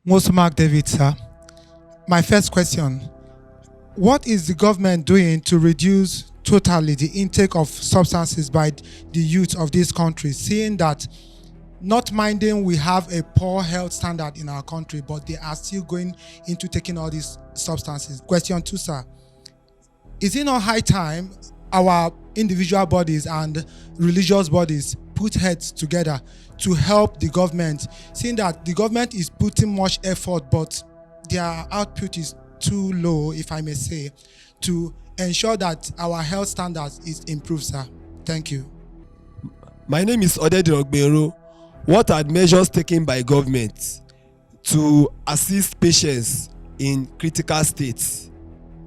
Most Mark David, sir. My first question: what is the government doing to reduce totally the intake of substances by the youth of this country, seeing that not minding we have a poor health standard in our country, but they are still going into taking all these substances? Question two, sir. Is it not high time our individual bodies and religious bodies put heads together to help the government, seeing that the government is putting much effort, but their output is too low, if I may say, to ensure that our health standards is improved, sir? Thank you. My name is Odedin Ogbero. What are measures taken by government to assist patients in critical states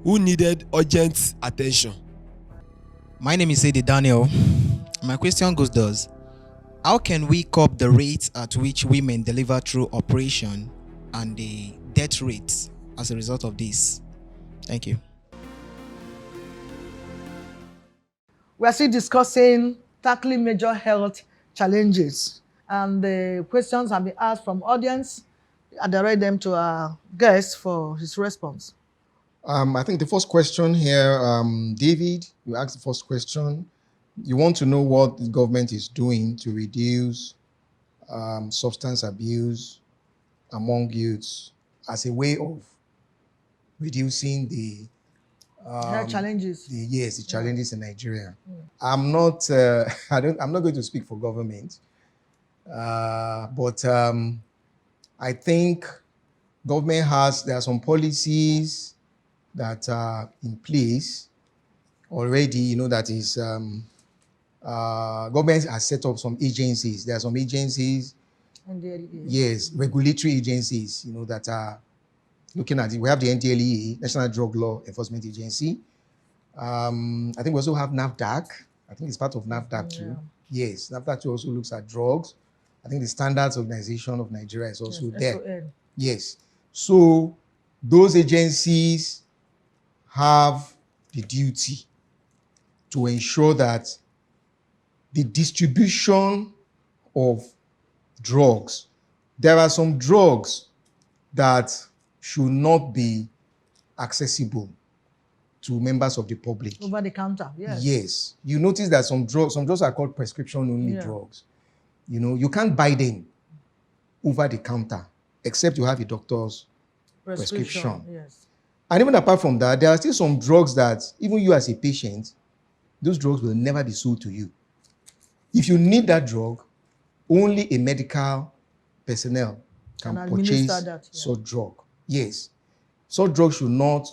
who needed urgent attention? My name is Edi Daniel. My question goes thus: how can we curb the rate at which women deliver through operation and the death rates as a result of this? Thank you. We are still discussing tackling major health challenges, and the questions have been asked from audience. I direct them to our guest for his response. I think the first question here, David, you asked the first question. You want to know what the government is doing to reduce substance abuse among youths as a way of reducing the Health challenges. the challenges in Nigeria. I'm not I'm not going to speak for government, but I think government there are some policies that are in place already. That is government has set up some agencies. There are some agencies, yes, regulatory agencies, that are looking at it. We have the NDLEA, National Drug Law Enforcement Agency. I think we also have NAFDAC. I think it's part of NAFDAC too. Yes, NAFDAC too also looks at drugs. I think the Standards Organization of Nigeria is also there. SON. Yes. So those agencies have the duty to ensure that the distribution of drugs, there are some drugs that should not be accessible to members of the public. Over the counter, yes. Yes. You notice that some drugs are called prescription-only drugs. You can't buy them over the counter except you have a doctor's prescription. Yes. And even apart from that, there are still some drugs that even you as a patient, those drugs will never be sold to you. If you need that drug, only a medical personnel can purchase such drug. Yes. Such drugs should not,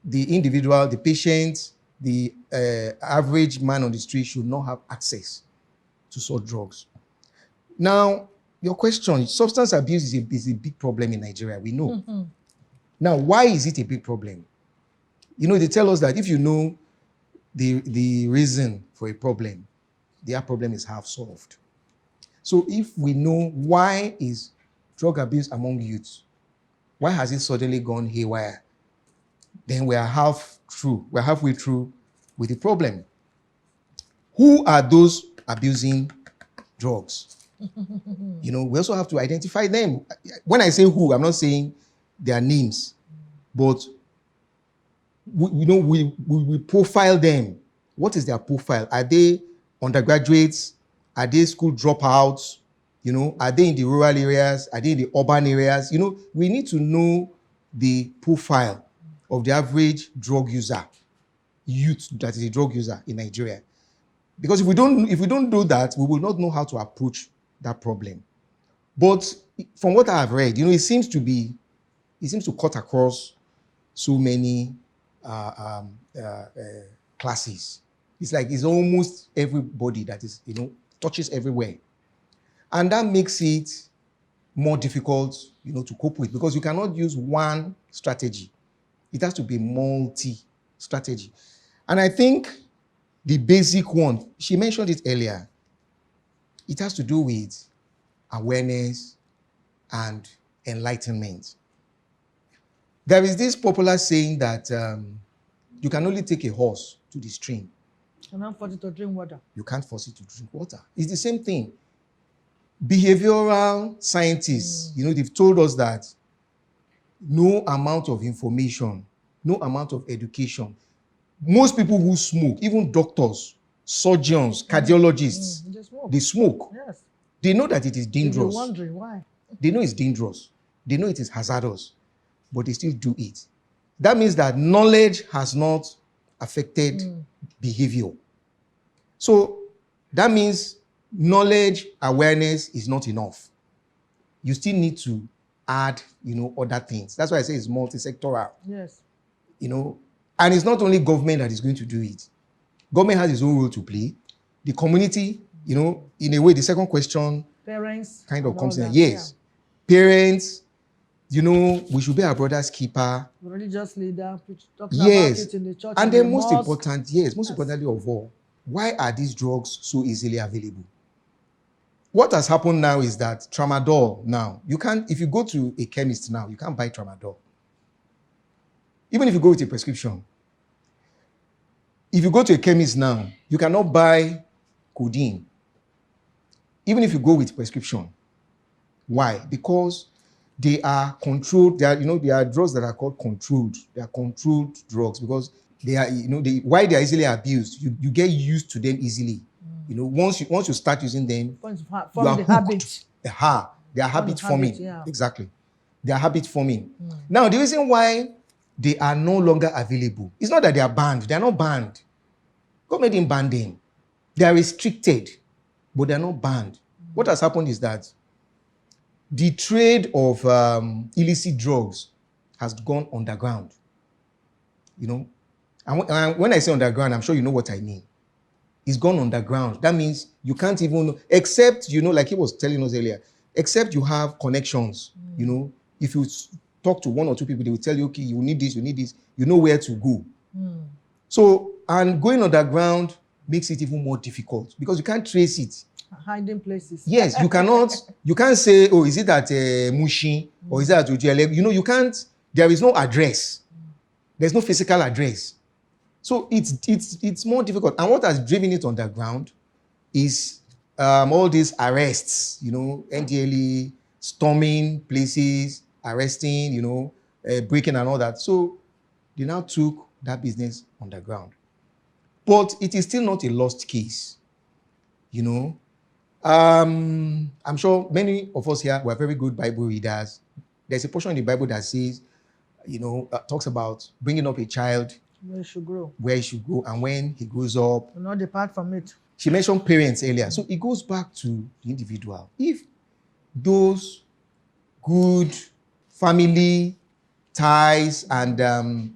the individual, the patient, the average man on the street should not have access to such drugs. Now, your question, substance abuse is a big problem in Nigeria, we know. Mm-hmm. Now, why is it a big problem? They tell us that if you know the reason for a problem, their problem is half solved. So if we know why is drug abuse among youths, why has it suddenly gone haywire, then we're halfway through with the problem. Who are those abusing drugs? We also have to identify them. When I say who, I'm not saying their names, but we profile them. What is their profile? Are they undergraduates? Are they school dropouts? Are they in the rural areas? Are they in the urban areas? We need to know the profile of the average drug user, youth that is a drug user in Nigeria. Because if we don't do that, we will not know how to approach that problem. But from what I have read, it seems to cut across so many classes. It's almost everybody that is, touches everywhere. And that makes it more difficult, to cope with, because you cannot use one strategy. It has to be multi-strategy. And I think the basic one, she mentioned it earlier, it has to do with awareness and enlightenment. There is this popular saying that you can only take a horse to the stream. You cannot force it to drink water. You can't force it to drink water. It's the same thing. Behavioral scientists, they've told us that no amount of information, no amount of education. Most people who smoke, even doctors, surgeons, cardiologists, They smoke. they smoke. Yes. They know that it is You're dangerous. wondering why. They know it's dangerous. They know it is hazardous, but they still do it. That means that knowledge has not affected behavior. So that means knowledge, awareness is not enough. You still need to add, other things. That's why I say it's multi-sectoral, Yes. and it's not only government that is going to do it. Government has its own role to play. The community, in a way, the second question Parents. kind of and comes all in. that, Yes. Parents, we should be our brother's keeper. yeah. Religious leader talking Yes. about it in the church. And in then the most mosque. importantly of all, why are these drugs so easily available? What has happened now is that tramadol now, if you go to a chemist now, you can't buy tramadol. Even if you go with a prescription. If you go to a chemist now, you cannot buy codeine. Even if you go with prescription. Why? Because they are controlled. There are drugs that are called controlled. They are controlled drugs because they are, why they are easily abused. You get used to them easily. Once you start using them, From you the are habit. They are habit forming. Yeah. Exactly. They are habit forming. Now, the reason why they are no longer available, it's not that they are banned. They are not banned. Government didn't ban them. They are restricted, but they are not banned. What has happened is that the trade of illicit drugs has gone underground. And when I say underground, I'm sure you know what I mean. It's gone underground. That means you can't even, except, like he was telling us earlier, except you have connections. If you talk to one or two people, they will tell you, okay, you need this, you know where to go. So, and going underground makes it even more difficult because you can't trace it. Hiding places. Yes, you can't say, oh, is it at Mushin or is it at Ojele? You can't, there is no address. There's no physical address. So it's more difficult. And what has driven it underground is all these arrests, NDLE, storming places, arresting, breaking and all that. So they now took that business underground. But it is still not a lost case, I'm sure many of us here were very good Bible readers. There's a portion in the Bible that says, talks about bringing up a child Where it should grow. where he should go, and when he grows up. Do not depart from it. She mentioned parents earlier. So it goes back to the individual. If those good family ties and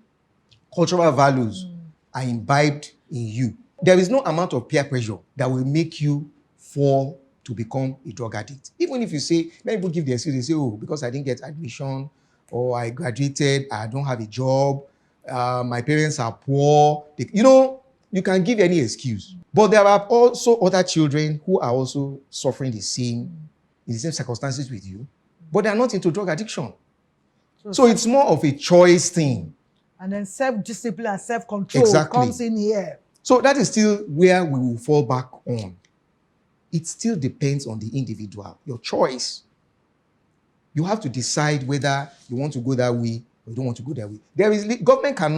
cultural values are imbibed in you, there is no amount of peer pressure that will make you fall to become a drug addict. Even if you say, many people give the excuse, they say, oh, because I didn't get admission, or I graduated, I don't have a job, my parents are poor. You can give any excuse. But there are also other children who are also suffering in the same circumstances with you, but they are not into drug addiction. So it's more of a choice thing. And then self-discipline and self-control Exactly. comes in here. So that is still where we will fall back on. It still depends on the individual, your choice. You have to decide whether you want to go that way or you don't want to go that way. Government can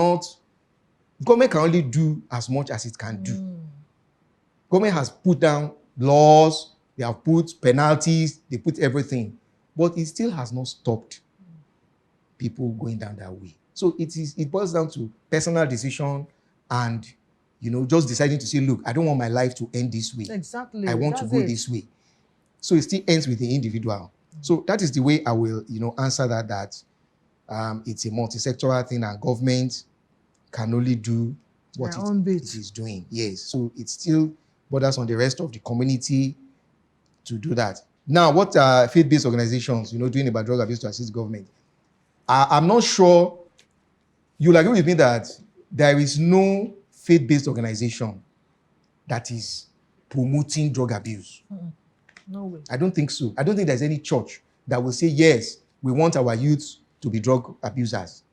only do as much as it can do. Government has put down laws, they have put penalties, they put everything, but it still has not stopped people going down that way. So it boils down to personal decision and just deciding to say, look, I don't want my life to end this way. Exactly. I want to go this way. So it still ends with the individual. So that is the way I will, answer that it's a multi-sectoral thing and government can only do what it is doing. Yes. So it still borders on the rest of the community to do that. Now, what are faith-based organizations, doing about drug abuse to assist government? I'm not sure you'll agree with me that there is no faith-based organization that is promoting drug abuse. No way. I don't think so. I don't think there's any church that will say, yes, we want our youth to be drug abusers.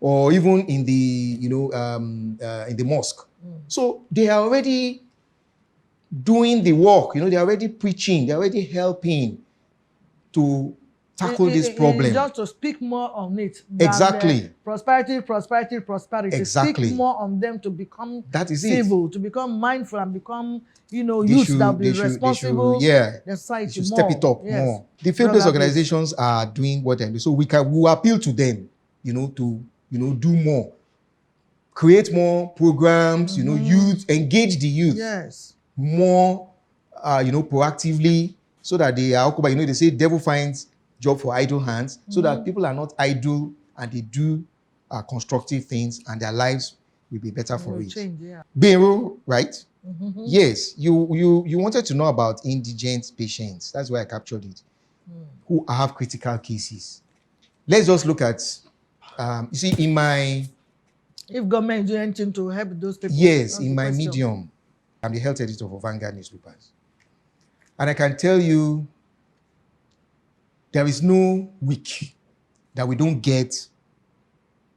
Or even in the, in the mosque. So they are already doing the work, they're already preaching, they're already helping to tackle this problem. Just to speak more on it. than Exactly. the prosperity. Exactly. Speak more on them to become That is it. civil, to become mindful, and become, They youths should- that will be they should- responsible. yeah, The society they should more. step it up Yes. more. The faith-based Brother, organizations are doing what they do, so we will appeal to them, to do more, create more programs, youth, engage the youth Yes. more, proactively, so that they are occupied. They say devil finds job for idle hands, so that people are not idle and they do constructive things, and their lives will be better for Will it. change, yeah. Benro, right? Yes, you wanted to know about indigent patients. That's why I captured it. Who have critical cases. Let's just look at, you see, If government is doing anything to help those people. yes, that's in the my question. medium, I'm the health editor for Vanguard newspapers. And I can tell you, there is no week that we don't get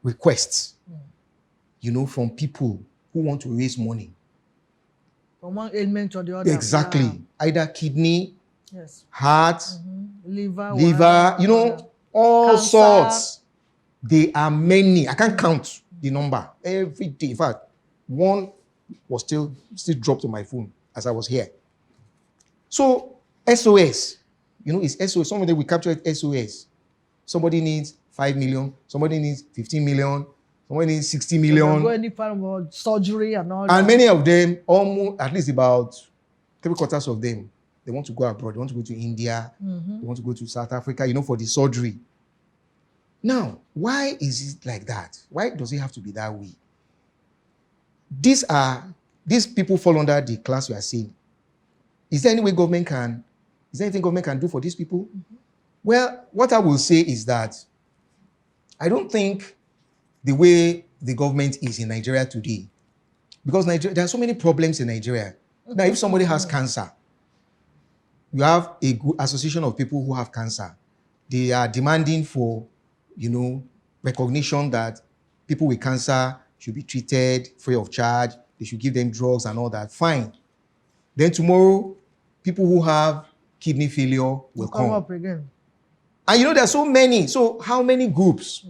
requests, from people who want to raise money. From one ailment or the other. Exactly. Either kidney, Yeah. Yes. heart, Liver. liver, all Cancer. sorts. There are many. I can't count the number every day. In fact, one was still dropped on my phone as I was here. So SOS, it's SOS. Somebody we captured SOS. Somebody needs 5 million. Somebody needs 15 million. Somebody needs 60 million. Go any form of surgery and all that. And many of them, almost at least about 3/4 of them, they want to go abroad. They want to go to India. They want to go to South Africa, for the surgery. Now, why is it like that? Why does it have to be that way? These people fall under the class we are saying. Is there anything government can do for these people? Well, what I will say is that I don't think the way the government is in Nigeria today, because there are so many problems in Nigeria. Now, if somebody has cancer, you have a good association of people who have cancer. They are demanding for, recognition that people with cancer should be treated free of charge. They should give them drugs and all that. Fine. Then tomorrow, people who have kidney failure will come. up again. And there are so many. So how many groups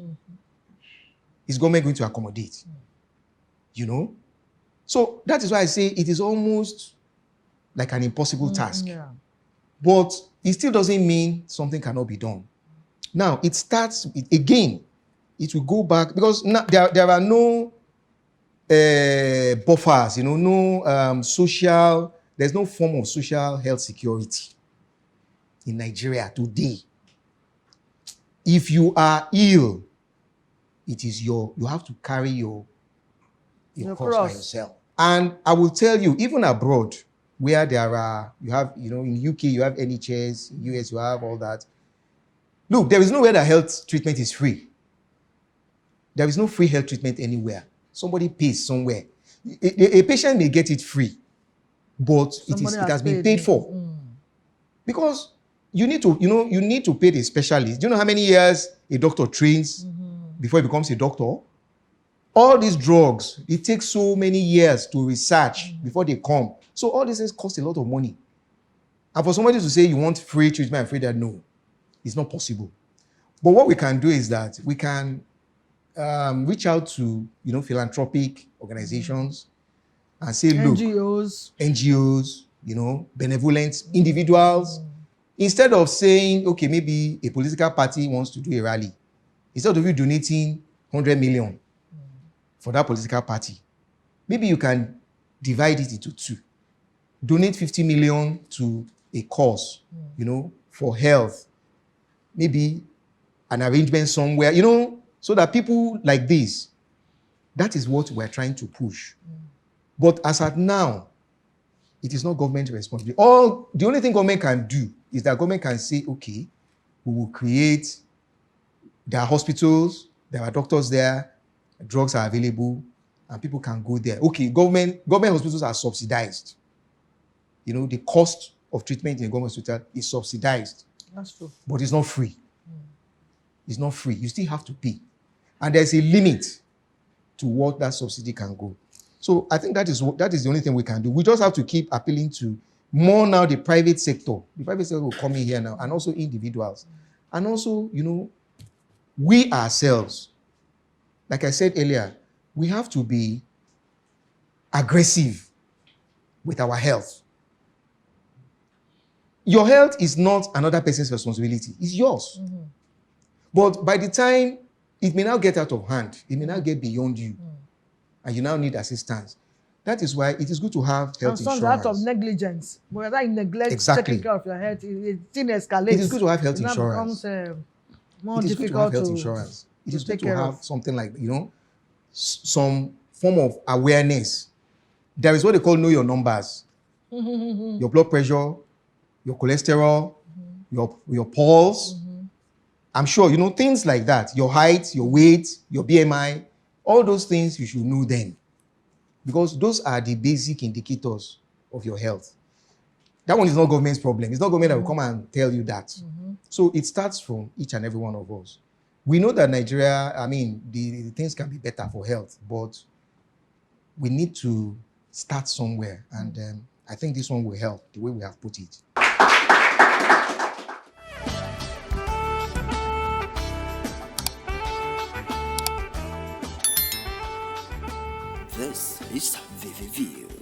is government going to accommodate? So that is why I say it is almost like an impossible task. Yeah. But it still doesn't mean something cannot be done. Now, it starts, again, it will go back, because now there are no buffers, there's no form of social health security in Nigeria today. If you are ill, it is you have to carry your cross by yourself. And I will tell you, even abroad, where you have, in UK, you have NHS, in US, you have all that. Look, there is nowhere that health treatment is free. There is no free health treatment anywhere. Somebody pays somewhere. A patient may get it free, but it has been paid for. Because you need to pay the specialist. Do you know how many years a doctor trains before he becomes a doctor? All these drugs, it takes so many years to research before they come. So all these things cost a lot of money. And for somebody to say you want free treatment, I'm afraid that no, it's not possible. But what we can do is that we can reach out to philanthropic organizations and say, look, NGOs, benevolent individuals, instead of saying, okay, maybe a political party wants to do a rally, instead of you donating 100 million for that political party, maybe you can divide it into two. Donate 50 million to a cause, for health. Maybe an arrangement somewhere, so that people like this, that is what we're trying to push. But as at now, it is not government responsibility. The only thing government can do is that government can say, okay, we will create, there are hospitals, there are doctors there, drugs are available, and people can go there. Okay, government hospitals are subsidized. The cost of treatment in a government hospital is subsidized. That's true. But it's not free. It's not free. You still have to pay. And there's a limit to what that subsidy can go. So I think that is the only thing we can do. We just have to keep appealing to more now the private sector. The private sector will come in here now, and also individuals. And also, we ourselves, like I said earlier, we have to be aggressive with our health. Your health is not another person's responsibility, it's yours. But by the time it may now get out of hand, it may now get beyond you, and you now need assistance. That is why it is good to have health And some insurance. out of negligence. Whether you neglect Exactly. taking care of your health, it escalates. It is good to have health It now insurance. becomes more It is good to have difficult health to insurance. It is good take to care have of. something like, some form of awareness. There is what they call know your numbers. Your blood pressure, your cholesterol, your pulse. I'm sure, things like that. Your height, your weight, your BMI, all those things you should know them. Because those are the basic indicators of your health. That one is not government's problem. It's not government that will come and tell you that. So it starts from each and every one of us. We know that Nigeria, the things can be better for health, but we need to start somewhere. And I think this one will help the way we have put it. This is VVView.